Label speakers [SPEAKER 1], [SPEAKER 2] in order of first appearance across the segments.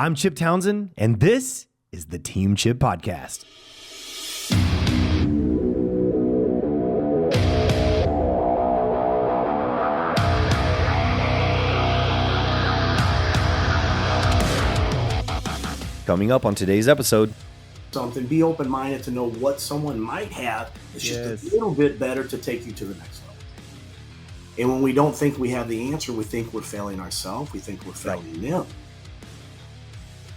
[SPEAKER 1] I'm Chip Townsend, and this is the Team Chip Podcast. Coming up on today's episode.
[SPEAKER 2] Be open-minded to know what someone might have. It's just a little bit better to take you to the next level. And when we don't think we have the answer, we think we're failing ourselves. We think we're failing them.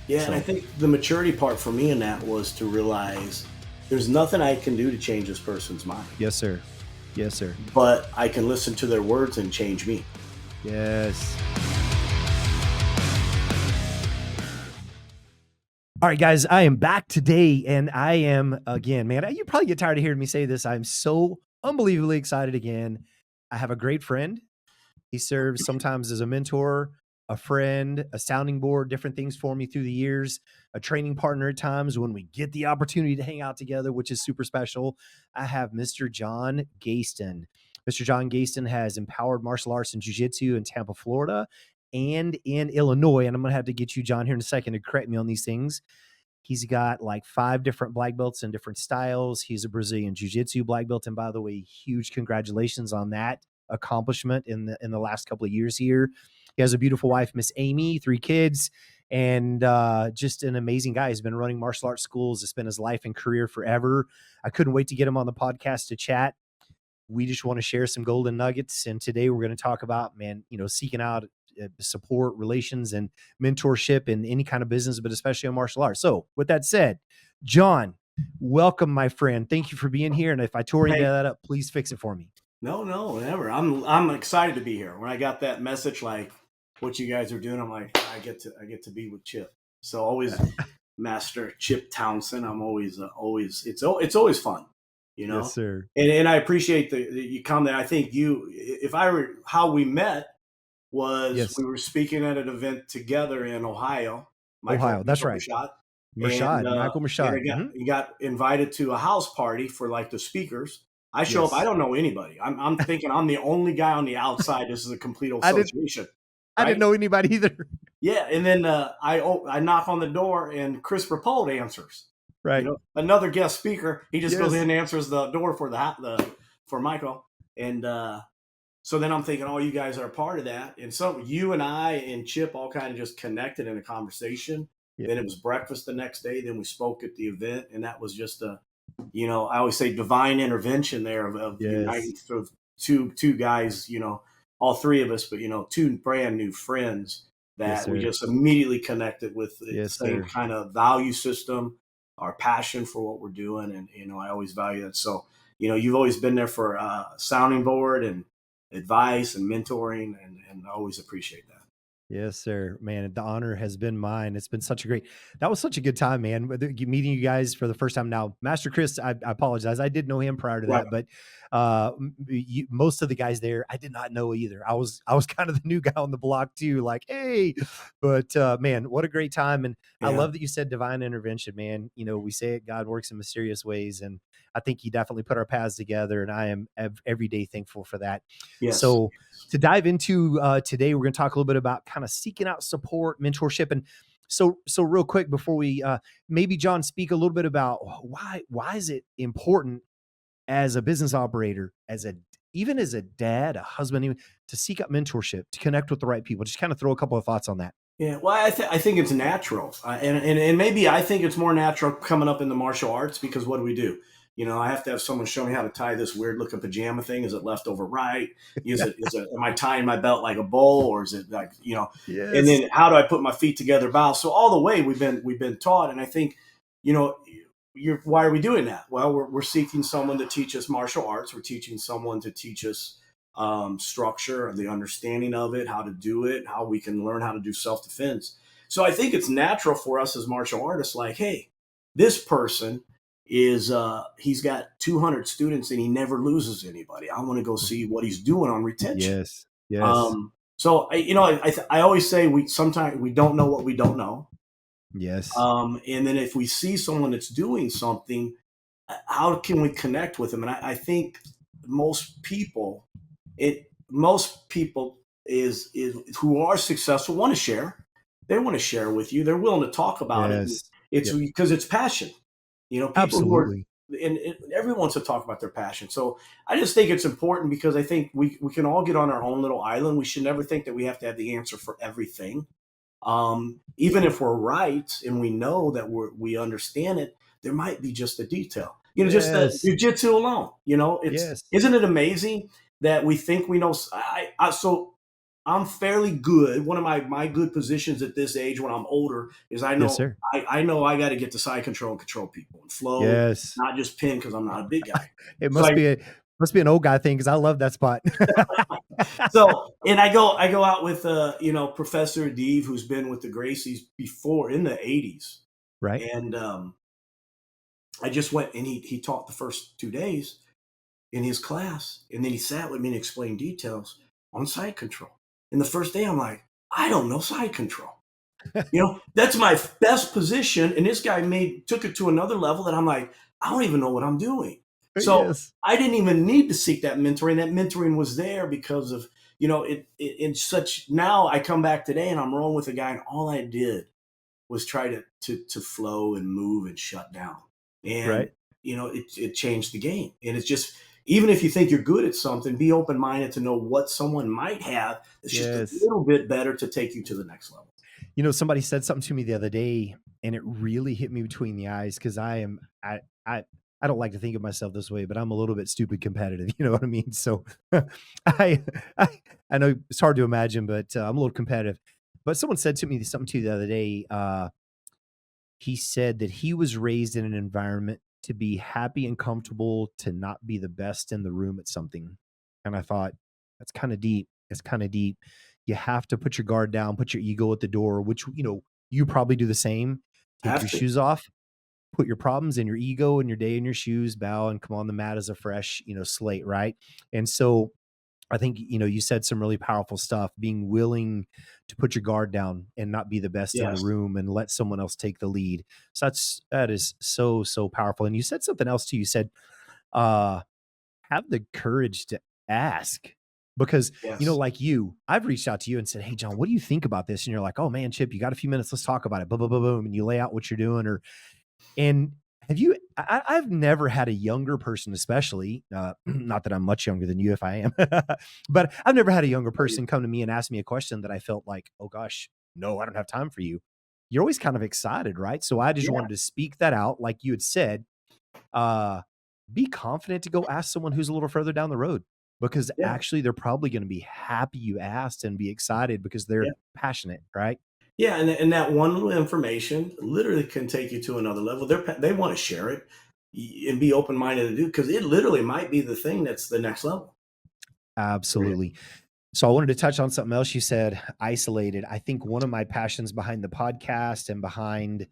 [SPEAKER 2] Yeah, and I think the maturity part for me in that was to realize there's nothing I can do to change this person's mind.
[SPEAKER 1] Yes, sir. Yes, sir.
[SPEAKER 2] But I can listen to their words and change me.
[SPEAKER 1] Yes. All right, guys, I am back today, and I am, again, man, you probably get tired of hearing me say this. I'm so unbelievably excited again. I have a great friend. He serves sometimes as a mentor, a friend, a sounding board, different things for me through the years, a training partner at times when we get the opportunity to hang out together, which is super special. I have Mr. John Geyston. Mr. John Geyston has empowered martial arts and jiu-jitsu in Tampa, Florida, and in Illinois. And I'm going to have to get you, John, here in a second to correct me on these things. He's got like 5 different black belts in different styles. He's a Brazilian jiu-jitsu black belt. And by the way, huge congratulations on that accomplishment in the last couple of years here. He has a beautiful wife, Miss Amy, 3 kids, and just an amazing guy. He's been running martial arts schools. It's been his life and career forever. I couldn't wait to get him on the podcast to chat. We just want to share some golden nuggets. And today we're going to talk about, seeking out support, relations, and mentorship in any kind of business, but especially on martial arts. So with that said, John, welcome, my friend. Thank you for being here. And if I tore any of that up, please fix it for me.
[SPEAKER 2] No, never. I'm excited to be here. When I got that message, like what you guys are doing, I'm like, I get to be with Chip. So always Master Chip Townsend. I'm always it's always fun, you know.
[SPEAKER 1] Yes, sir.
[SPEAKER 2] And I appreciate you comment. I think how we met was we were speaking at an event together in Ohio.
[SPEAKER 1] That's right. Michael Mashad.
[SPEAKER 2] He got invited to a house party for like the speakers. I show up. I don't know anybody. I'm thinking I'm the only guy on the outside. This is a complete association.
[SPEAKER 1] I didn't know anybody either.
[SPEAKER 2] Yeah, and then I knock on the door, and Chris Rappold answers.
[SPEAKER 1] Right,
[SPEAKER 2] another guest speaker. He just goes in and answers the door for Michael, and so then I'm thinking, oh, you guys are a part of that, and so you and I and Chip all kind of just connected in a conversation. Yeah. Then it was breakfast the next day. Then we spoke at the event, and that was just I always say divine intervention there of uniting sort of two guys, all 3 of us, but 2 brand new friends that we just immediately connected with the same kind of value system, our passion for what we're doing. And, I always value that. So, you've always been there for a sounding board and advice and mentoring, and I always appreciate that.
[SPEAKER 1] Yes, sir, man. The honor has been mine. It's been that was such a good time, man. Meeting you guys for the first time. Now, Master Chris, I apologize. I did know him prior to that, but most of the guys there, I did not know either. I was kind of the new guy on the block too, like, hey, but man, what a great time. And I love that you said divine intervention, man. We say it, God works in mysterious ways. And I think he definitely put our paths together, and I am every day thankful for that. Yes. So to dive into today, we're going to talk a little bit about kind of seeking out support, mentorship. And so real quick before we maybe, John, speak a little bit about why is it important as a business operator, even as a dad, a husband, even to seek out mentorship, to connect with the right people. Just kind of throw a couple of thoughts on that.
[SPEAKER 2] Yeah, well, I think it's natural, and maybe I think it's more natural coming up in the martial arts, because what do? I have to have someone show me how to tie this weird looking pajama thing. Is it left over right? Am I tying my belt like a bow, or is it like,
[SPEAKER 1] Yes.
[SPEAKER 2] And then how do I put my feet together, bow? So all the way we've been taught. And I think, why are we doing that? Well, we're seeking someone to teach us martial arts. We're teaching someone to teach us structure, the understanding of it, how to do it, how we can learn how to do self-defense. So I think it's natural for us as martial artists, like, hey, this person is he's got 200 students and he never loses anybody. I want to go see what he's doing on retention.
[SPEAKER 1] Yes.
[SPEAKER 2] So I always say sometimes we don't know what we don't know.
[SPEAKER 1] Yes.
[SPEAKER 2] And then if we see someone that's doing something, how can we connect with them? And I think most people is who are successful want to share. they want to share with you. They're willing to talk about it. And
[SPEAKER 1] Yes.
[SPEAKER 2] it's
[SPEAKER 1] Yep.
[SPEAKER 2] because it's passion. People who are,
[SPEAKER 1] Absolutely.
[SPEAKER 2] and everyone wants to talk about their passion. So I just think it's important because I think we can all get on our own little island. We should never think that we have to have the answer for everything. Even if we're right and we know that we understand it, there might be just a detail. Just the
[SPEAKER 1] Yes.
[SPEAKER 2] jujitsu alone.
[SPEAKER 1] Yes.
[SPEAKER 2] Isn't it amazing that we think we know? So I'm fairly good. One of my good positions at this age, when I'm older, is
[SPEAKER 1] Yes, sir.
[SPEAKER 2] I know I got to get to side control and control people and flow,
[SPEAKER 1] Yes.
[SPEAKER 2] not just pin because I'm not a big guy.
[SPEAKER 1] It
[SPEAKER 2] So
[SPEAKER 1] must be an old guy thing because I love that spot.
[SPEAKER 2] and I go out with Professor Adeve, who's been with the Gracies before in the '80s,
[SPEAKER 1] Right.
[SPEAKER 2] and I just went and he taught the first 2 days in his class, and then he sat with me and explained details on side control. And the first day I'm like, I don't know side control. That's my best position, and this guy took it to another level that I'm like, I don't even know what I'm doing. So
[SPEAKER 1] Yes.
[SPEAKER 2] I didn't even need to seek that mentoring. That mentoring was there because of it in such. Now I come back today and I'm rolling with a guy, and all I did was try to flow and move and shut down, and
[SPEAKER 1] Right.
[SPEAKER 2] it changed the game. And it's just, even if you think you're good at something, be open minded to know what someone might have that's just a
[SPEAKER 1] Yes.
[SPEAKER 2] little bit better to take you to the next level.
[SPEAKER 1] Somebody said something to me the other day, and it really hit me between the eyes because I don't like to think of myself this way, but I'm a little bit stupid competitive. You know what I mean? So I, I I know it's hard to imagine, but I'm a little competitive. But someone said to me something to the other day. He said that he was raised in an environment to be happy and comfortable, to not be the best in the room at something. And I thought, that's kind of deep. It's kind of deep. You have to put your guard down, put your ego at the door, which, you probably do the same. Take
[SPEAKER 2] Have
[SPEAKER 1] your
[SPEAKER 2] to.
[SPEAKER 1] shoes off, put your problems and your ego and your day in your shoes, bow and come on the mat as a fresh, slate. Right. And so I think, you said some really powerful stuff, being willing to put your guard down and not be the best in the
[SPEAKER 2] Yes.
[SPEAKER 1] room and let someone else take the lead. So that is so, so powerful. And you said something else too. You said, uh, have the courage to ask because,
[SPEAKER 2] Yes.
[SPEAKER 1] like I've reached out to you and said, hey, John, what do you think about this? And you're like, oh man, Chip, you got a few minutes. Let's talk about it. Boom, boom, boom, boom. And you lay out what you're doing and have you I've never had a younger person, especially, not that I'm much younger than you if I am, but I've never had a younger person come to me and ask me a question that I felt like, "Oh gosh, no, I don't have time for you." You're always kind of excited, right? So I just
[SPEAKER 2] Yeah.
[SPEAKER 1] wanted to speak that out like you had said. Uh, be confident to go ask someone who's a little further down the road because
[SPEAKER 2] Yeah.
[SPEAKER 1] actually they're probably gonna be happy you asked and be excited because they're
[SPEAKER 2] Yeah.
[SPEAKER 1] passionate, right?
[SPEAKER 2] Yeah. And that one little information literally can take you to another level. They want to share it and be open minded to do, because it literally might be the thing that's the next level for you.
[SPEAKER 1] Absolutely. So I wanted to touch on something else you said, isolated. I think one of my passions behind the podcast and behind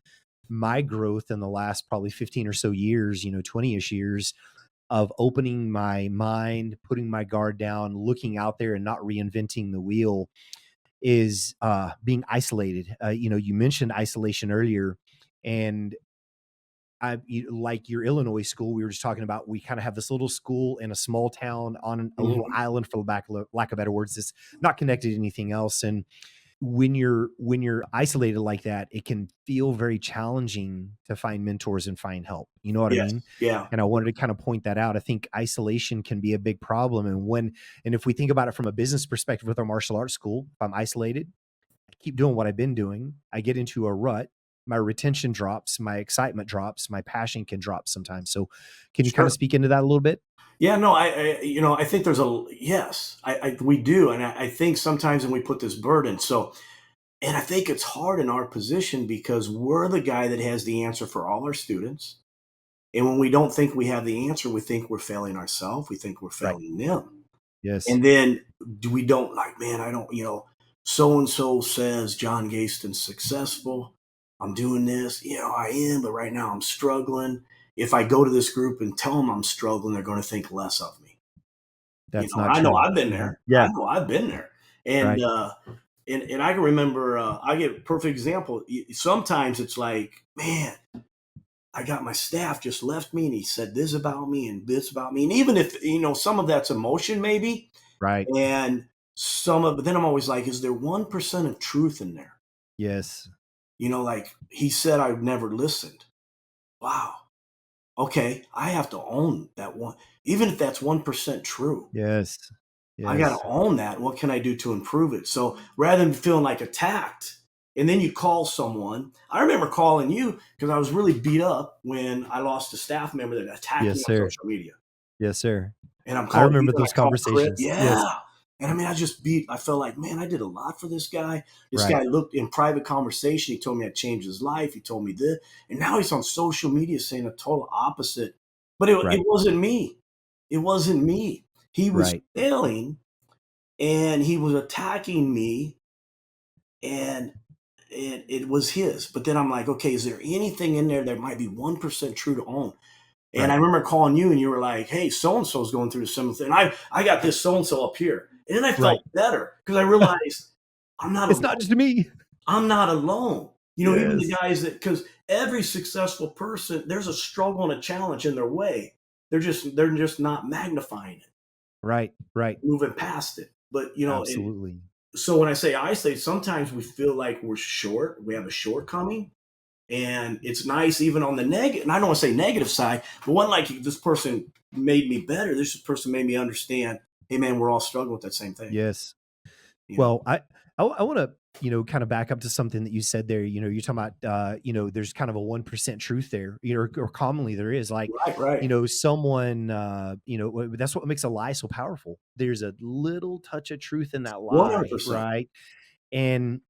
[SPEAKER 1] my growth in the last probably 15 or so years, 20-ish years of opening my mind, putting my guard down, looking out there and not reinventing the wheel is being isolated. You mentioned isolation earlier, and like your Illinois school, we were just talking about, we kind of have this little school in a small town on a little
[SPEAKER 2] Mhm.
[SPEAKER 1] island, for lack of better words, that's not connected to anything else. And when you're isolated like that, it can feel very challenging to find mentors and find help. You know what I
[SPEAKER 2] Yes.
[SPEAKER 1] mean?
[SPEAKER 2] Yeah.
[SPEAKER 1] And I wanted to kind of point that out. I think isolation can be a big problem. And if we think about it from a business perspective with our martial arts school, if I'm isolated, I keep doing what I've been doing, I get into a rut, my retention drops, my excitement drops, my passion can drop sometimes. So can you kind of
[SPEAKER 2] Sure.
[SPEAKER 1] speak into that a little bit?
[SPEAKER 2] Yeah, no, I think there's yes, we do. And I think sometimes when we put this burden, and I think it's hard in our position because we're the guy that has the answer for all our students. And when we don't think we have the answer, we think we're failing ourselves. We think we're
[SPEAKER 1] Right.
[SPEAKER 2] failing them.
[SPEAKER 1] Yes.
[SPEAKER 2] And then we don't, like, man, I don't, so and so says John Geyston's successful. I'm doing this. I am, but right now I'm struggling. If I go to this group and tell them I'm struggling, they're going to think less of me.
[SPEAKER 1] That's not
[SPEAKER 2] I know
[SPEAKER 1] true.
[SPEAKER 2] I've been
[SPEAKER 1] Mhm.
[SPEAKER 2] there. I
[SPEAKER 1] Yeah.
[SPEAKER 2] know I've been there. And
[SPEAKER 1] Right.
[SPEAKER 2] and I can remember, I get a perfect example. Sometimes it's like, man, I got my staff just left me and he said this about me and this about me. And even if, some of that's emotion maybe,
[SPEAKER 1] Right.
[SPEAKER 2] and but then I'm always like, is there 1% of truth in there?
[SPEAKER 1] Yes.
[SPEAKER 2] You know, like he said, I've never listened. Wow. Okay. I have to own that one. Even if that's 1% true,
[SPEAKER 1] Yes.
[SPEAKER 2] I got to
[SPEAKER 1] Yes.
[SPEAKER 2] own that. What can I do to improve it? So rather than feeling like attacked, and then you call someone. I remember calling you because I was really beat up when I lost a staff member that attacked me
[SPEAKER 1] Yes,
[SPEAKER 2] on
[SPEAKER 1] sir.
[SPEAKER 2] social media.
[SPEAKER 1] Yes, sir.
[SPEAKER 2] And I'm
[SPEAKER 1] I
[SPEAKER 2] calling you
[SPEAKER 1] remember
[SPEAKER 2] and I
[SPEAKER 1] those
[SPEAKER 2] called Chris.
[SPEAKER 1] conversations. Yes.
[SPEAKER 2] Yeah. And I mean, I felt like, man, I did a lot for this guy. This
[SPEAKER 1] Right.
[SPEAKER 2] guy looked in private conversation. He told me I changed his life. He told me this. And now he's on social media saying a total opposite. But it
[SPEAKER 1] Right.
[SPEAKER 2] wasn't me. It wasn't me. He was
[SPEAKER 1] Right.
[SPEAKER 2] failing and he was attacking me and it was his. But then I'm like, okay, is there anything in there that might be 1% true to own? And I
[SPEAKER 1] Right.
[SPEAKER 2] remember calling you and you were like, hey, so and so's going through a similar thing. I got this so and so up here. And then I
[SPEAKER 1] Right.
[SPEAKER 2] felt better because I realized I'm not
[SPEAKER 1] It's
[SPEAKER 2] alone.
[SPEAKER 1] not just me.
[SPEAKER 2] I'm not alone. You know, even the
[SPEAKER 1] Yes.
[SPEAKER 2] guys that, because every successful person, there's a struggle and a challenge in their way. They're just not magnifying it,
[SPEAKER 1] Right. Right.
[SPEAKER 2] moving past it. But you know,
[SPEAKER 1] Absolutely.
[SPEAKER 2] so when I say isolate, sometimes we feel like we're short, we have a shortcoming. And it's nice even on the negative, and I don't want to say negative side, but one like this person made me better. This person made me understand, hey man, we're all struggling with that same thing.
[SPEAKER 1] Yes.
[SPEAKER 2] You know?
[SPEAKER 1] Well, I want to, kind of back up to something that you said there. You're talking about, there's kind of a 1% truth there, or commonly there is, like,
[SPEAKER 2] Right, right.
[SPEAKER 1] someone, that's what makes a lie so powerful. There's a little touch of truth in that lie,
[SPEAKER 2] 100%.
[SPEAKER 1] right? And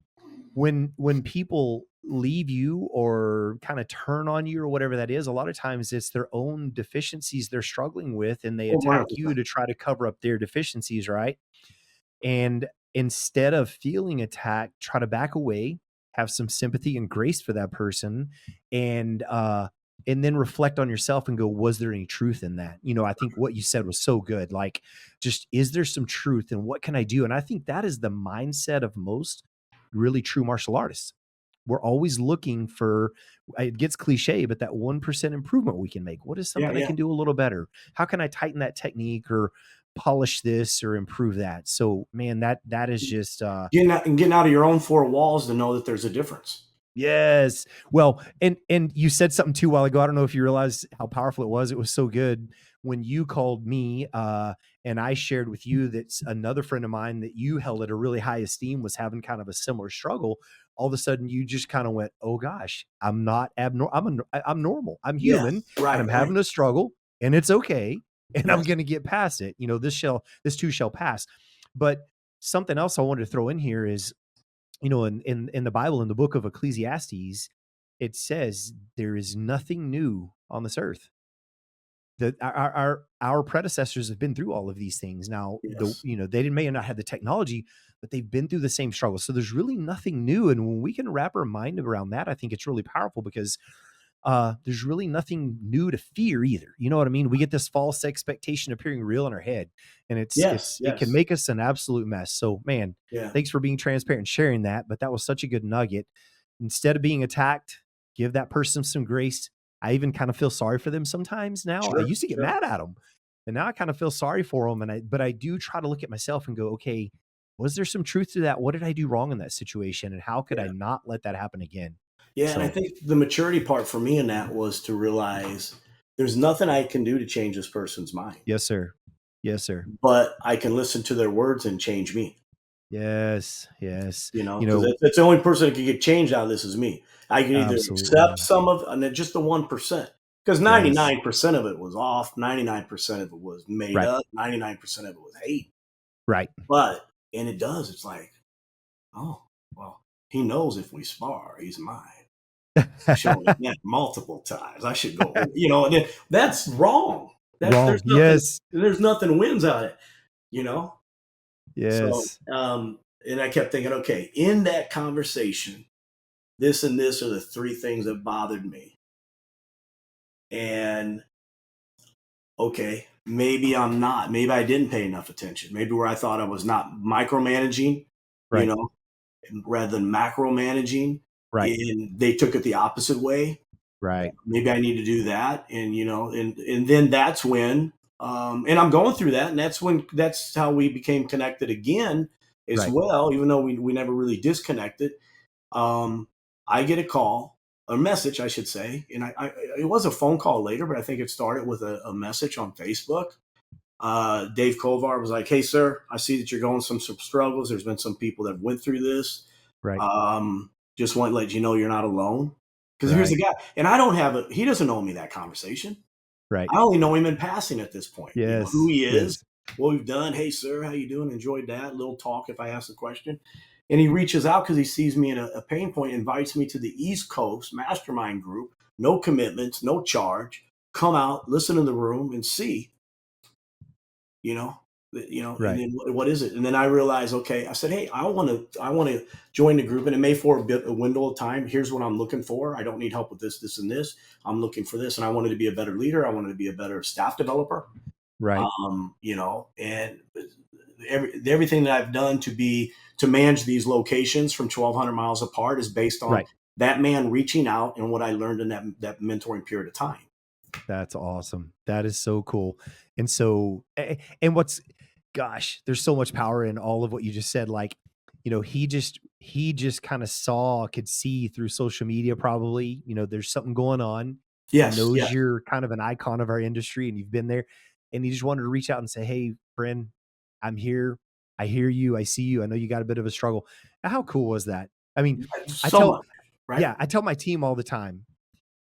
[SPEAKER 1] when people leave you or kind of turn on you or whatever that is, a lot of times it's their own deficiencies they're struggling with, and they attack you
[SPEAKER 2] 100%.
[SPEAKER 1] to try to cover up their deficiencies, right? And instead of feeling attacked, try to back away, have some sympathy and grace for that person, and then reflect on yourself and go, was there any truth in that? I think what you said was so good. Like, just, is there some truth and what can I do? And I think that is the mindset of most really true martial artists. We're always looking for, it gets cliche, but that 1% improvement we can make. What is
[SPEAKER 2] Yeah,
[SPEAKER 1] something I
[SPEAKER 2] yeah.
[SPEAKER 1] can do a little better? How can I tighten that technique or polish this or improve that? So, man, that is just
[SPEAKER 2] Getting out of your own four walls to know that there's a difference.
[SPEAKER 1] yes. Well, and you said something too a while ago. I don't know if you realize how powerful it was. It was so good when you called me, and I shared with you that another friend of mine that you held at a really high esteem was having kind of a similar struggle. All of a sudden, you just kind of went, "Oh gosh, I'm not abnormal. I'm normal. I'm human,
[SPEAKER 2] Yes.
[SPEAKER 1] and
[SPEAKER 2] Right,
[SPEAKER 1] I'm
[SPEAKER 2] right.
[SPEAKER 1] having a struggle, and it's okay, and I'm
[SPEAKER 2] Yes.
[SPEAKER 1] going to get past it. This too shall pass." But something else I wanted to throw in here is, in the Bible, in the book of Ecclesiastes, it says there is nothing new on this earth. That our predecessors have been through all of these things. Now,
[SPEAKER 2] Yes.
[SPEAKER 1] they may not have the technology, but they've been through the same struggle. So there's really nothing new. And when we can wrap our mind around that, I think it's really powerful because there's really nothing new to fear either. You know what I mean? We get this false expectation appearing real in our head, and
[SPEAKER 2] Yes.
[SPEAKER 1] it can
[SPEAKER 2] Yes.
[SPEAKER 1] make us an absolute mess. So, man,
[SPEAKER 2] Yeah.
[SPEAKER 1] thanks for being transparent and sharing that. But that was such a good nugget. Instead of being attacked, give that person some grace. I even kind of feel sorry for them sometimes now. I
[SPEAKER 2] Sure.
[SPEAKER 1] used to get
[SPEAKER 2] Sure.
[SPEAKER 1] mad at them, and now I kind of feel sorry for them. But I do try to look at myself and go, okay, was there some truth to that? What did I do wrong in that situation, and how could I
[SPEAKER 2] Yeah.
[SPEAKER 1] not let that happen again?
[SPEAKER 2] Yeah. And I
[SPEAKER 1] So,
[SPEAKER 2] think the maturity part for me in that was to realize there's nothing I can do to change this person's mind,
[SPEAKER 1] yes, sir. Yes, sir.
[SPEAKER 2] but I can listen to their words and change me.
[SPEAKER 1] Yes, yes.
[SPEAKER 2] Because that's the only person that can get changed out of this is me. I can either accept
[SPEAKER 1] Absolutely.
[SPEAKER 2] some of and then just the 1%. Because
[SPEAKER 1] Yes.
[SPEAKER 2] 99% of it was off, 99% of it was made
[SPEAKER 1] Right.
[SPEAKER 2] up, 99% of it was hate.
[SPEAKER 1] Right.
[SPEAKER 2] But and it does, it's like, oh, well, he knows if we spar, he's mine. Showing that multiple times. I should go, and that's wrong. That's
[SPEAKER 1] Wrong. Yes.
[SPEAKER 2] there's nothing wins out of it, you know? So,
[SPEAKER 1] Yes.
[SPEAKER 2] and I kept thinking, okay, in that conversation, this and this are the three things that bothered me. And okay, maybe I didn't pay enough attention. Maybe where I thought I was not micromanaging, you
[SPEAKER 1] Right.
[SPEAKER 2] know, rather than macro managing,
[SPEAKER 1] Right.
[SPEAKER 2] and they took it the opposite way.
[SPEAKER 1] Right.
[SPEAKER 2] Maybe I need to do that. And, and then that's when, and I'm going through that. And that's how we became connected again as
[SPEAKER 1] Right.
[SPEAKER 2] well, even though we never really disconnected. I get a call, a message, I should say, and it was a phone call later, but I think it started with a message on Facebook. Dave Kovar was like, "Hey, sir, I see that you're going some struggles. There's been some people that went through this.
[SPEAKER 1] Right.
[SPEAKER 2] Just want to let you know you're not alone." Because here's the
[SPEAKER 1] Right.
[SPEAKER 2] guy, and I don't have he doesn't know me that conversation.
[SPEAKER 1] Right.
[SPEAKER 2] I only know him in passing at this point. You know who
[SPEAKER 1] Yes.
[SPEAKER 2] he is,
[SPEAKER 1] Yes.
[SPEAKER 2] what we've done. Hey, sir, how you doing? Enjoyed that little talk if I ask a question. And he reaches out because he sees me in a pain point, invites me to the East Coast mastermind group. No commitments, no charge. Come out, listen in the room, and see. You know, and
[SPEAKER 1] Right.
[SPEAKER 2] then what is it? And then I realized, okay, I said, hey, I want to join the group, and it may for a window of time. Here's what I'm looking for. I don't need help with this, and this. I'm looking for this, and I wanted to be a better leader. I wanted to be a better staff developer.
[SPEAKER 1] Right.
[SPEAKER 2] And everything that I've done to manage these locations from 1,200 miles apart is based on
[SPEAKER 1] Right.
[SPEAKER 2] that man reaching out and what I learned in that mentoring period of time.
[SPEAKER 1] That's awesome. That is so cool. And so, and gosh, there's so much power in all of what you just said. Like, he just kind of could see through social media, probably, there's something going on. He
[SPEAKER 2] Yes,
[SPEAKER 1] knows
[SPEAKER 2] yes,
[SPEAKER 1] you're kind of an icon of our industry and you've been there. And he just wanted to reach out and say, "Hey, friend, I'm here. I hear you. I see you. I know you got a bit of a struggle." Now, how cool was that? I mean, I
[SPEAKER 2] so
[SPEAKER 1] tell,
[SPEAKER 2] much, right?
[SPEAKER 1] yeah, I tell my team all the time,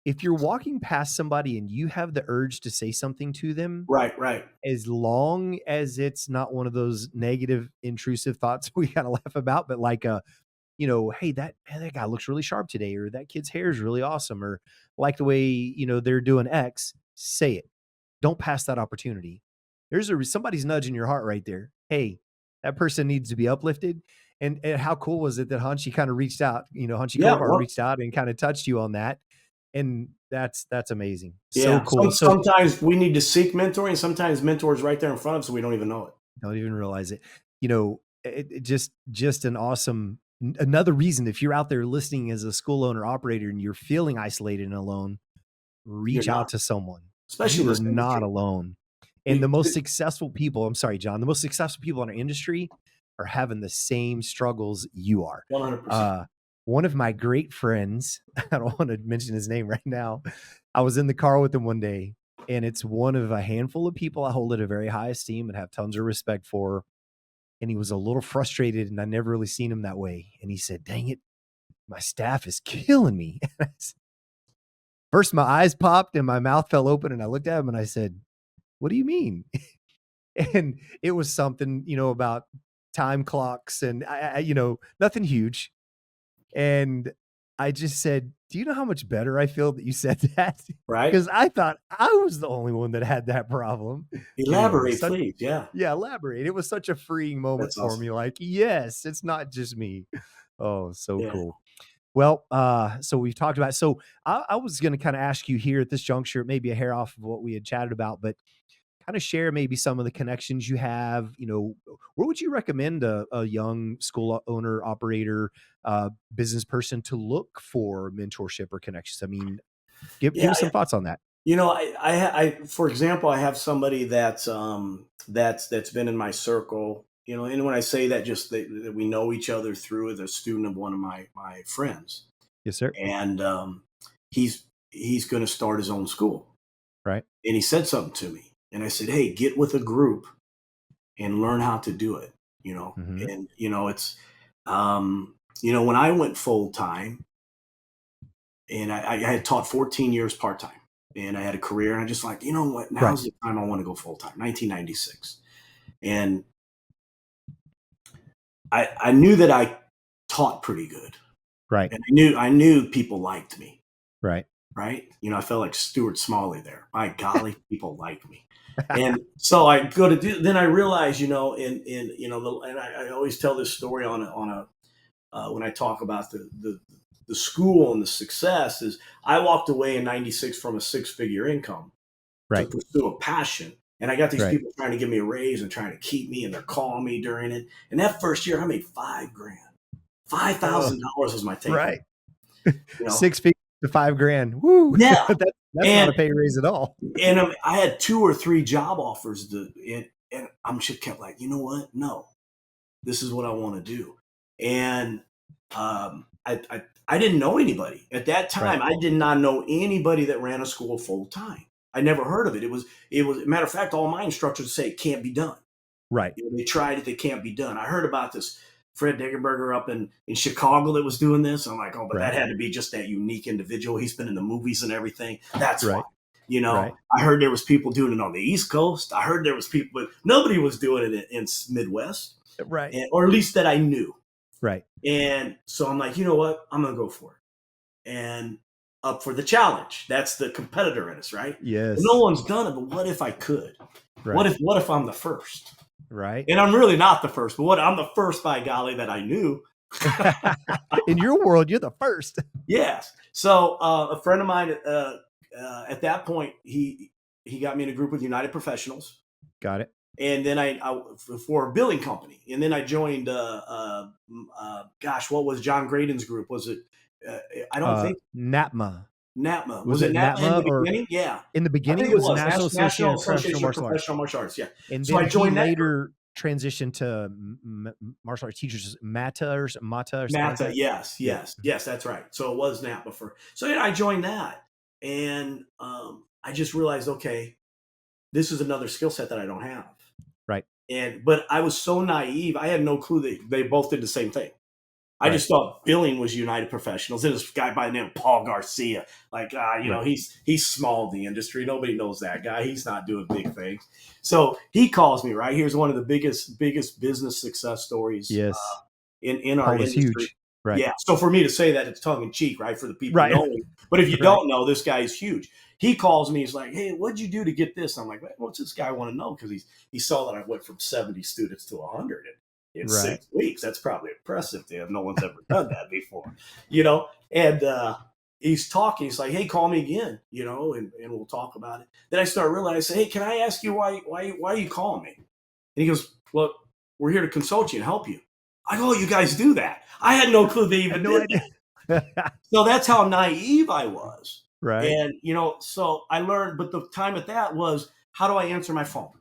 [SPEAKER 1] if you're walking past somebody and you have the urge to say something to them,
[SPEAKER 2] Right, right.
[SPEAKER 1] as long as it's not one of those negative, intrusive thoughts we kind of laugh about, but like "Hey, that guy looks really sharp today," or "That kid's hair is really awesome," or "Like the way, they're doing X," say it. Don't pass that opportunity. Somebody's nudging your heart right there. Hey, that person needs to be uplifted. And how cool was it that Hunchy kind of reached out, Hunchy
[SPEAKER 2] Yeah,
[SPEAKER 1] Kovar
[SPEAKER 2] well,
[SPEAKER 1] reached out and kind of touched you on that. And that's amazing. So
[SPEAKER 2] yeah.
[SPEAKER 1] cool. So
[SPEAKER 2] Sometimes we need to seek mentoring. Sometimes mentors right there in front of us, so we don't even know it.
[SPEAKER 1] don't even realize it. It just an awesome another reason, if you're out there listening as a school owner operator and you're feeling isolated and alone,
[SPEAKER 2] You're
[SPEAKER 1] reach out
[SPEAKER 2] not,
[SPEAKER 1] to someone.
[SPEAKER 2] especially
[SPEAKER 1] You
[SPEAKER 2] in
[SPEAKER 1] are
[SPEAKER 2] this
[SPEAKER 1] not
[SPEAKER 2] industry.
[SPEAKER 1] alone. And the
[SPEAKER 2] We,
[SPEAKER 1] most successful people, I'm sorry, John, the most successful people in our industry are having the same struggles you are.
[SPEAKER 2] 100%.
[SPEAKER 1] Uh, One of my great friends, I don't want to mention his name right now. I was in the car with him one day, and it's one of a handful of people I hold at a very high esteem and have tons of respect for. And he was a little frustrated, and I never really seen him that way. And he said, "Dang it, my staff is killing me." First, my eyes popped and my mouth fell open, and I looked at him and I said, "What do you mean?" And it was something, about time clocks and nothing huge. And I just said, "Do you know how much better I feel that you said that?"
[SPEAKER 2] Right?
[SPEAKER 1] Because I thought I was the only one that had that problem.
[SPEAKER 2] Elaborate,
[SPEAKER 1] Such
[SPEAKER 2] please. Yeah,
[SPEAKER 1] Yeah, elaborate. It was such a freeing moment
[SPEAKER 2] that's
[SPEAKER 1] for
[SPEAKER 2] awesome.
[SPEAKER 1] me. Like, yes, it's not just me. Oh, so
[SPEAKER 2] Yeah,
[SPEAKER 1] cool. Well, so we've talked about. So I was going to kind of ask you here at this juncture, maybe a hair off of what we had chatted about, but kind of share maybe some of the connections you have. Where would you recommend a young school owner, operator, business person to look for mentorship or connections? I mean, give
[SPEAKER 2] yeah.
[SPEAKER 1] us some thoughts on that.
[SPEAKER 2] For example, I have somebody that's been in my circle. And when I say that, just that we know each other through as a student of one of my friends,
[SPEAKER 1] Yes, sir.
[SPEAKER 2] and he's going to start his own school.
[SPEAKER 1] Right.
[SPEAKER 2] And he said something to me, and I said, "Hey, get with a group and learn how to do it."
[SPEAKER 1] Hmm.
[SPEAKER 2] And it's when I went full time, and I had taught 14 years part time, and I had a career, and I just like, you know what,
[SPEAKER 1] Right.
[SPEAKER 2] now's the time I want to go full time. 1996, and I knew that I taught pretty good,
[SPEAKER 1] Right.
[SPEAKER 2] and I knew people liked me,
[SPEAKER 1] Right.
[SPEAKER 2] right? I felt like Stuart Smalley there. My golly, people liked me. And so I go to do. Then I realize, and I always tell this story on a when I talk about the school and the success is I walked away in 96 from a 6-figure income to
[SPEAKER 1] Right.
[SPEAKER 2] pursue a passion. And I got these
[SPEAKER 1] Right.
[SPEAKER 2] people trying to give me a raise and trying to keep me, and they're calling me during it. And that first year, I made $5,000.
[SPEAKER 1] Oh,
[SPEAKER 2] $5,000 was my take home.
[SPEAKER 1] right.
[SPEAKER 2] You know,
[SPEAKER 1] 6 feet to 5 grand. Woo.
[SPEAKER 2] yeah.
[SPEAKER 1] That's not
[SPEAKER 2] And
[SPEAKER 1] a pay raise at all.
[SPEAKER 2] I had 2 or 3 job offers, and I'm just kept like, you know what? No, this is what I want to do. And I didn't know anybody at that time.
[SPEAKER 1] Right.
[SPEAKER 2] I did not know anybody that ran a school full time. I never heard of it. It was matter of fact, all my instructors say it can't be done.
[SPEAKER 1] Right.
[SPEAKER 2] They tried it, they can't be done. I heard about this Fred Degenberger up in Chicago that was doing this. I'm like, oh, but that had to be just that unique individual. He's been in the movies and everything. That's
[SPEAKER 1] Right.
[SPEAKER 2] fine.
[SPEAKER 1] Right.
[SPEAKER 2] I heard there was people doing it on the East Coast. I heard there was people, but nobody was doing it in Midwest,
[SPEAKER 1] Right.
[SPEAKER 2] or at least that I knew.
[SPEAKER 1] Right.
[SPEAKER 2] And so I'm like, you know what? I'm going to go for it. And up for the challenge. That's the competitor in us, right?
[SPEAKER 1] Yes.
[SPEAKER 2] No one's done it, but what if I could?
[SPEAKER 1] Right.
[SPEAKER 2] What if I'm the first?
[SPEAKER 1] Right.
[SPEAKER 2] And I'm really not the first, but I'm the first, by golly, that I knew.
[SPEAKER 1] In your world, you're the first.
[SPEAKER 2] Yes. So a friend of mine at that point, he got me in a group with United Professionals.
[SPEAKER 1] Got it.
[SPEAKER 2] And then I for a billing company. And then I joined, gosh, what was John Geyston's group? Was it, I don't think.
[SPEAKER 1] NAPMA.
[SPEAKER 2] NAPMA.
[SPEAKER 1] Was it NAPMA
[SPEAKER 2] in the beginning? Yeah.
[SPEAKER 1] In the beginning, it was National
[SPEAKER 2] Association
[SPEAKER 1] of
[SPEAKER 2] Professional Martial Arts. Yeah.
[SPEAKER 1] And
[SPEAKER 2] so
[SPEAKER 1] then
[SPEAKER 2] I joined
[SPEAKER 1] he
[SPEAKER 2] that
[SPEAKER 1] later transitioned to martial arts teachers, MATA or something like that.
[SPEAKER 2] Yes, that's right. So it was NAPMA for. So I joined that, and I just realized, okay, this is another skill set that I don't have.
[SPEAKER 1] Right.
[SPEAKER 2] But I was so naive. I had no clue that they both did the same thing. I just thought billing was United Professionals. And this guy by the name of Paul Garcia, like, he's small in the industry. Nobody knows that guy. He's not doing big things. So he calls me, right? Here's one of the biggest business success stories in our industry.
[SPEAKER 1] Huge. Right.
[SPEAKER 2] Yeah. So for me to say that, it's tongue in cheek, right? For the people who know me. But if you don't know, this guy is huge. He calls me. He's like, hey, what'd you do to get this? I'm like, what's this guy want to know? Because he saw that I went from 70 students to 100 in 6 weeks. That's probably impressive to him. No one's ever done that before, and he's talking. He's like, hey, call me again, and we'll talk about it. Then I start realizing, hey, can I ask you why are you calling me? And he goes, well, we're here to consult you and help you. I go, oh, you guys do that. I had no clue they even did that. So that's how naive I was.
[SPEAKER 1] Right.
[SPEAKER 2] And, so I learned, but the time at that was, how do I answer my phone?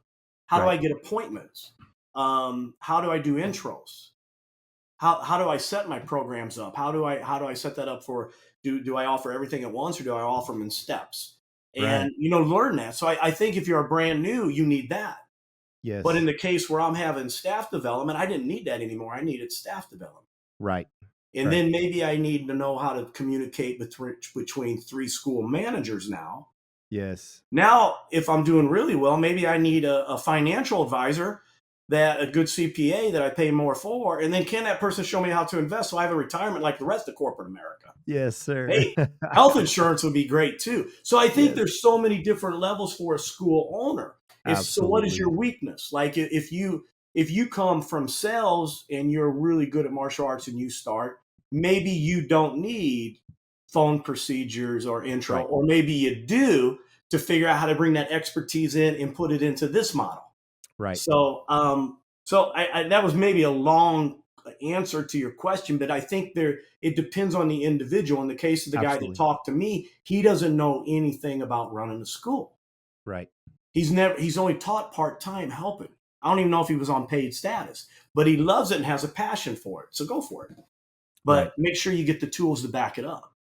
[SPEAKER 2] How do I get appointments? How do I do intros? How do I set my programs up? How do I set that up for, do I offer everything at once, or do I offer them in steps? And, learn that. So I think if you're brand new, you need that.
[SPEAKER 1] Yes.
[SPEAKER 2] But in the case where I'm having staff development, I didn't need that anymore. I needed staff development.
[SPEAKER 1] Right.
[SPEAKER 2] And then maybe I need to know how to communicate between 3 school managers now.
[SPEAKER 1] Yes.
[SPEAKER 2] Now, if I'm doing really well, maybe I need a financial advisor, a good CPA that I pay more for. And then can that person show me how to invest so I have a retirement like the rest of corporate America?
[SPEAKER 1] Yes, sir.
[SPEAKER 2] Hey, health insurance would be great too. So I think there's so many different levels for a school owner. So what is your weakness? Like if you come from sales and you're really good at martial arts and you start, maybe you don't need phone procedures or intro, or maybe you do, to figure out how to bring that expertise in and put it into this model.
[SPEAKER 1] Right.
[SPEAKER 2] So, that was maybe a long answer to your question, but I think it depends on the individual. In the case of the guy that talked to me, he doesn't know anything about running a school.
[SPEAKER 1] Right.
[SPEAKER 2] He's only taught part-time helping. I don't even know if he was on paid status, but he loves it and has a passion for it. So go for it. But make sure you get the tools to back it up.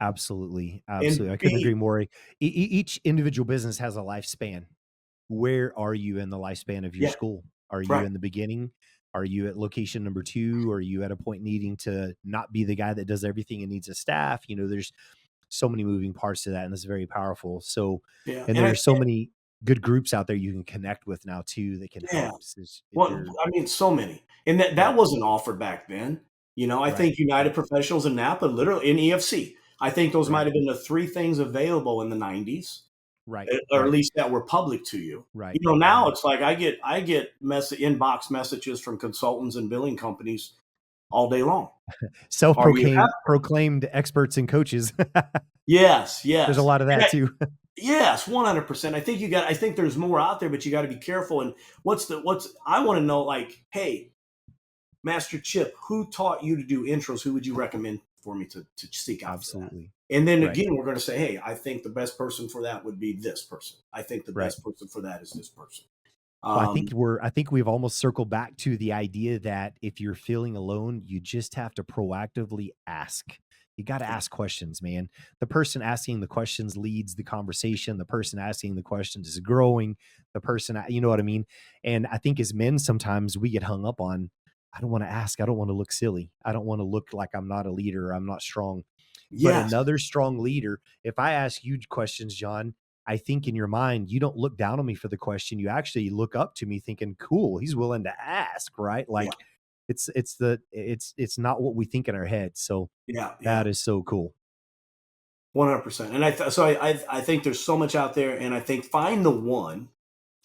[SPEAKER 1] Absolutely. I couldn't agree more. Each individual business has a lifespan. Where are you in the lifespan of your school? Are you in the beginning? Are you at location number 2? Are you at a point needing to not be the guy that does everything and needs a staff? There's so many moving parts to that, and it's very powerful. So, and there's so many good groups out there you can connect with now too that can help.
[SPEAKER 2] So many. And that wasn't offered back then. I think United Professionals and NAPA, literally, in EFC, I think those might have been the 3 things available in the 90s. Right. Or at least that were public to you. Right. Now it's like I get inbox messages from consultants and billing companies all day long.
[SPEAKER 1] Proclaimed experts and coaches.
[SPEAKER 2] Yes.
[SPEAKER 1] There's a lot of that too.
[SPEAKER 2] Yes, 100%. I think there's more out there, but you got to be careful. And I want to know, like, hey, Master Chip, who taught you to do intros? Who would you recommend for me to seek out? Absolutely. And then again, we're going to say, hey, I think the best person for that would be this person. I think the best person for that is this person.
[SPEAKER 1] Well,
[SPEAKER 2] Um,
[SPEAKER 1] I think we've almost circled back to the idea that if you're feeling alone, you just have to proactively ask. You got to
[SPEAKER 2] yeah,
[SPEAKER 1] ask questions, man. The person asking the questions leads the conversation. The person asking the questions is growing. The person, you know what I mean? And I think as men, sometimes we get hung up on, I don't want to ask. I don't want to look silly. I don't want to look like I'm not a leader. I'm not strong. But
[SPEAKER 2] yes,
[SPEAKER 1] another strong leader, if I ask you questions, John, I think in your mind, you don't look down on me for the question. You actually look up to me thinking, cool, he's willing to ask, right?
[SPEAKER 2] yeah,
[SPEAKER 1] Like it's not what we think in our head. So
[SPEAKER 2] yeah, yeah.
[SPEAKER 1] that is so cool.
[SPEAKER 2] 100%. And I think there's so much out there, and I think find the one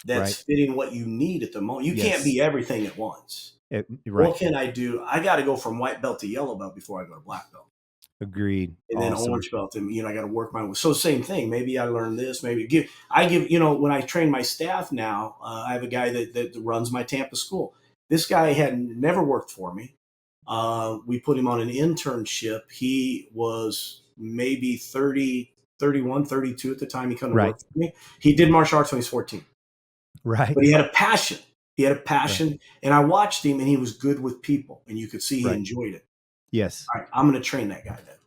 [SPEAKER 1] Right.
[SPEAKER 2] that's fitting what you need at the moment. You can't
[SPEAKER 1] Yes.
[SPEAKER 2] be everything at once.
[SPEAKER 1] Right.
[SPEAKER 2] What can I do? I got to go from white belt to yellow belt before I go to black belt,
[SPEAKER 1] Agreed.
[SPEAKER 2] and then
[SPEAKER 1] Awesome.
[SPEAKER 2] orange belt, and I got to work my way. So same thing. Maybe I learn this. Maybe give. When I train my staff now, I have a guy that runs my Tampa school. This guy had never worked for me. We put him on an internship. He was maybe 30, 31, 32 at the time he couldn't
[SPEAKER 1] Right.
[SPEAKER 2] work for me. He did martial arts when he was 14,
[SPEAKER 1] Right.
[SPEAKER 2] but he had a passion. He had a
[SPEAKER 1] Right.
[SPEAKER 2] passion, and I watched him, and he was good with people, and you could see he
[SPEAKER 1] Right.
[SPEAKER 2] enjoyed it.
[SPEAKER 1] Yes.
[SPEAKER 2] All right, I'm going to train that guy then,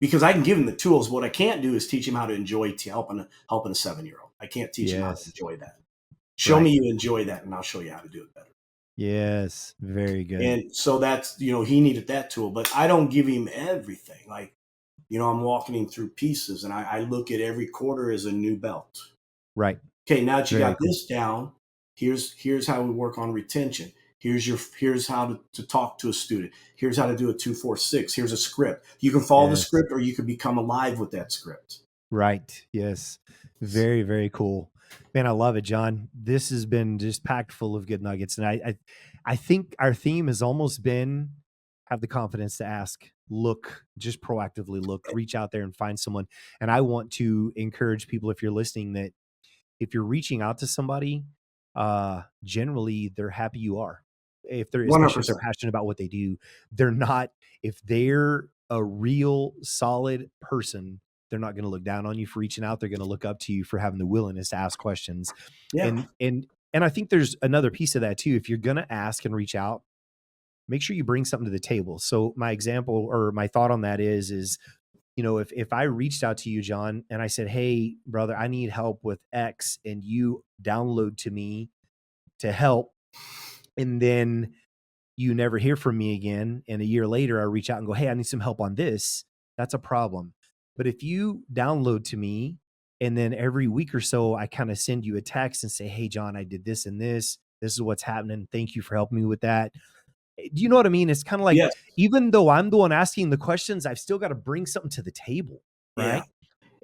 [SPEAKER 2] because I can give him the tools. What I can't do is teach him how to enjoy helping a 7-year-old. I can't teach him how to
[SPEAKER 1] Yes.
[SPEAKER 2] enjoy that. Show me
[SPEAKER 1] Right.
[SPEAKER 2] you enjoy that, and I'll show you how to do it better.
[SPEAKER 1] Yes. Very good.
[SPEAKER 2] And so that's he needed that tool, but I don't give him everything. Like I'm walking him through pieces, and I look at every quarter as a new belt.
[SPEAKER 1] Right.
[SPEAKER 2] Okay, now that you
[SPEAKER 1] Very
[SPEAKER 2] got
[SPEAKER 1] cool.
[SPEAKER 2] this down, here's how we work on retention. Here's how to talk to a student. Here's how to do a 2-4-6. Here's a script. You can follow the
[SPEAKER 1] Yes.
[SPEAKER 2] script, or you can become alive with that script.
[SPEAKER 1] Right. Yes. Very, very cool. Man, I love it, John. This has been just packed full of good nuggets. And I think our theme has almost been have the confidence to ask, look, just proactively look, reach out there and find someone. And I want to encourage people, if you're listening, that if you're reaching out to somebody, generally they're happy you are. If they're,
[SPEAKER 2] One hundred
[SPEAKER 1] especially if they're
[SPEAKER 2] percent.
[SPEAKER 1] passionate about what they do, they're not, if they're a real solid person, they're not going to look down on you for reaching out. They're going to look up to you for having the willingness to ask questions.
[SPEAKER 2] Yeah.
[SPEAKER 1] And I think there's another piece of that too. If you're going to ask and reach out, make sure you bring something to the table. So my example or my thought on that is, if I reached out to you, John, and I said, hey, brother, I need help with X, and you download to me to help, and then you never hear from me again, and a year later I reach out and go, hey, I need some help on this, that's a problem. But if you download to me, and then every week or so I kind of send you a text and say, hey, John, I did this and this is what's happening, thank you for helping me with that. Do you know what I mean? It's kind of like,
[SPEAKER 2] Yes.
[SPEAKER 1] even though I'm the one asking the questions, I've still got to bring something to the table,
[SPEAKER 2] Yeah.
[SPEAKER 1] right?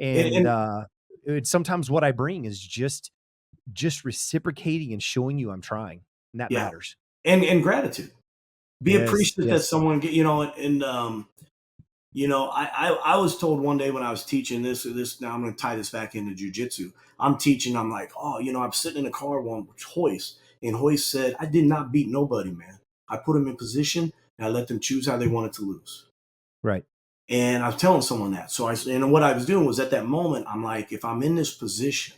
[SPEAKER 1] And
[SPEAKER 2] And
[SPEAKER 1] it's sometimes what I bring is just reciprocating and showing you I'm trying, and that
[SPEAKER 2] yeah.
[SPEAKER 1] matters.
[SPEAKER 2] And gratitude. Be
[SPEAKER 1] Yes,
[SPEAKER 2] appreciative that
[SPEAKER 1] yes,
[SPEAKER 2] someone get and I was told one day when I was teaching this. Now I'm going to tie this back into jujitsu. I'm teaching. I'm like, oh, I'm sitting in a car one with Hoist, and Hoist said, I did not beat nobody, man. I put them in position, and I let them choose how they wanted to lose.
[SPEAKER 1] right,
[SPEAKER 2] And I was telling someone that. And what I was doing was at that moment, I'm like, if I'm in this position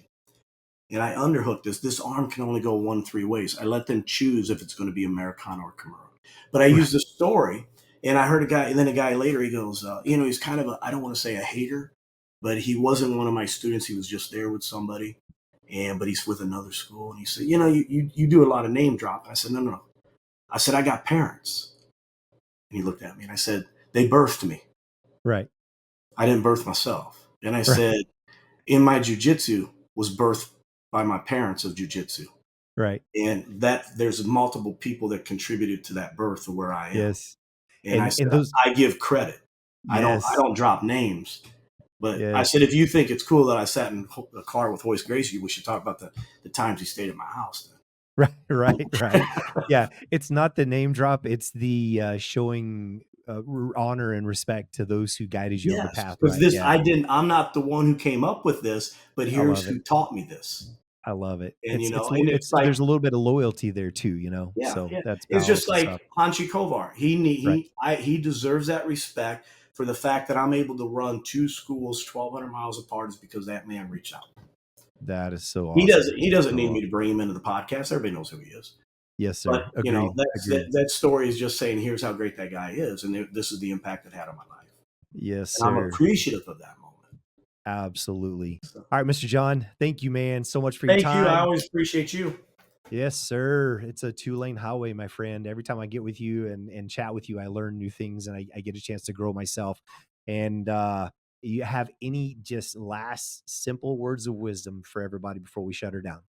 [SPEAKER 2] and I underhook this arm can only go 1-3 ways. I let them choose if it's going to be Americano or Kimura. But I
[SPEAKER 1] right,
[SPEAKER 2] used the story, and I heard a guy, and then a guy later, he goes, he's kind of I don't want to say a hater, but he wasn't one of my students. He was just there with somebody, but he's with another school. And he said, you do a lot of name drop. I said, no, no, no. I said, I got parents. And he looked at me, and I said, they birthed me.
[SPEAKER 1] right,
[SPEAKER 2] I didn't birth myself. And I
[SPEAKER 1] right,
[SPEAKER 2] said, in my jujitsu was birthed by my parents of jujitsu.
[SPEAKER 1] right.
[SPEAKER 2] And that there's multiple people that contributed to that birth of where I am.
[SPEAKER 1] Yes,
[SPEAKER 2] And I said,
[SPEAKER 1] and those,
[SPEAKER 2] I give credit. I
[SPEAKER 1] yes,
[SPEAKER 2] don't drop names, but I said,
[SPEAKER 1] yes.
[SPEAKER 2] if you think it's cool that I sat in a car with Hoist Gracie, we should talk about the times he stayed at my house.
[SPEAKER 1] Right, right, right. Yeah, it's not the name drop, it's the, showing, honor and respect to those who guided you on the
[SPEAKER 2] Yes,
[SPEAKER 1] path,
[SPEAKER 2] because
[SPEAKER 1] right? Yeah,
[SPEAKER 2] I'm not the one who came up with this, but
[SPEAKER 1] I
[SPEAKER 2] here's
[SPEAKER 1] love it.
[SPEAKER 2] who taught me this.
[SPEAKER 1] I love it.
[SPEAKER 2] And
[SPEAKER 1] And
[SPEAKER 2] and it's
[SPEAKER 1] it's
[SPEAKER 2] like,
[SPEAKER 1] there's a little bit of loyalty there too,
[SPEAKER 2] yeah,
[SPEAKER 1] so
[SPEAKER 2] yeah.
[SPEAKER 1] that's
[SPEAKER 2] It's just
[SPEAKER 1] powerful
[SPEAKER 2] like
[SPEAKER 1] stuff.
[SPEAKER 2] Hanshi Kovar.
[SPEAKER 1] Right.
[SPEAKER 2] He deserves that respect for the fact that I'm able to run two schools 1,200 miles apart is because that man reached out.
[SPEAKER 1] That is so
[SPEAKER 2] He
[SPEAKER 1] awesome.
[SPEAKER 2] doesn't need me to bring him into the podcast. Everybody knows who he is.
[SPEAKER 1] Yes, sir.
[SPEAKER 2] But
[SPEAKER 1] Agreed.
[SPEAKER 2] that story is just saying, here's how great that guy is, and this is the impact it had on my life.
[SPEAKER 1] Yes,
[SPEAKER 2] and I'm
[SPEAKER 1] sir.
[SPEAKER 2] appreciative of that moment.
[SPEAKER 1] Absolutely. All right, Mr. John, thank you, man, so much for your time.
[SPEAKER 2] Thank you. I always appreciate you.
[SPEAKER 1] Yes, sir. It's a 2-lane highway, my friend. Every time I get with you and chat with you, I learn new things and I get a chance to grow myself. And you have any just last simple words of wisdom for everybody before we shut her down?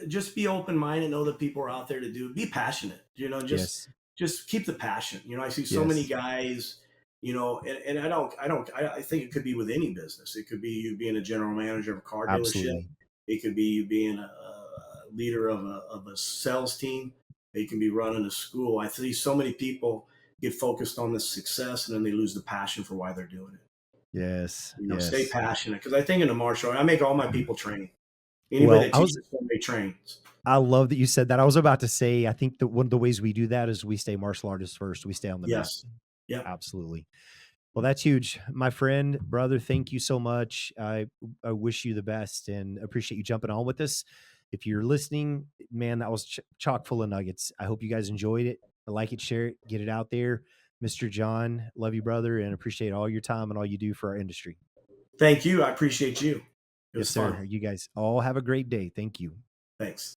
[SPEAKER 2] Just be open-minded, know that people are out there to be passionate, just keep the passion. I see so many guys, and I think it could be with any business. It could be you being a general manager of a car dealership. It could be you being a leader of a sales team. It can be running a school. I see so many people get focused on the success and then they lose the passion for why they're doing it.
[SPEAKER 1] Yes.
[SPEAKER 2] Stay passionate. Because I think in the martial art, I make all my people train. Anybody that teaches somebody trains.
[SPEAKER 1] I love that you said that. I was about to say, I think that one of the ways we do that is we stay martial artists first. We stay on the mat.
[SPEAKER 2] Yeah,
[SPEAKER 1] absolutely. Well, that's huge. My friend, brother, thank you so much. I wish you the best and appreciate you jumping on with us. If you're listening, man, that was chock full of nuggets. I hope you guys enjoyed it. Like it, share it, get it out there. Mr. John, love you, brother, and appreciate all your time and all you do for our industry.
[SPEAKER 2] Thank you. I appreciate you. It was
[SPEAKER 1] sir.
[SPEAKER 2] fun.
[SPEAKER 1] You guys all have a great day. Thank you.
[SPEAKER 2] Thanks.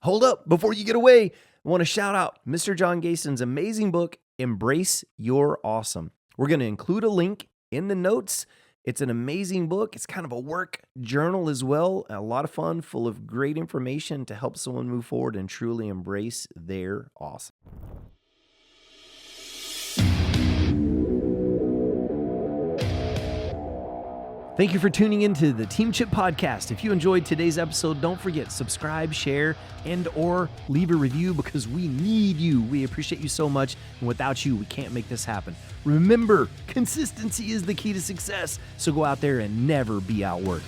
[SPEAKER 1] Hold up. Before you get away, I want to shout out Mr. John Geyston's amazing book, Embrace Your Awesome. We're going to include a link in the notes. It's an amazing book. It's kind of a work journal as well. A lot of fun, full of great information to help someone move forward and truly embrace their awesome. Thank you for tuning into the Team Chip Podcast. If you enjoyed today's episode, don't forget, subscribe, share, and or leave a review because we need you. We appreciate you so much. And without you, we can't make this happen. Remember, consistency is the key to success. So go out there and never be outworked.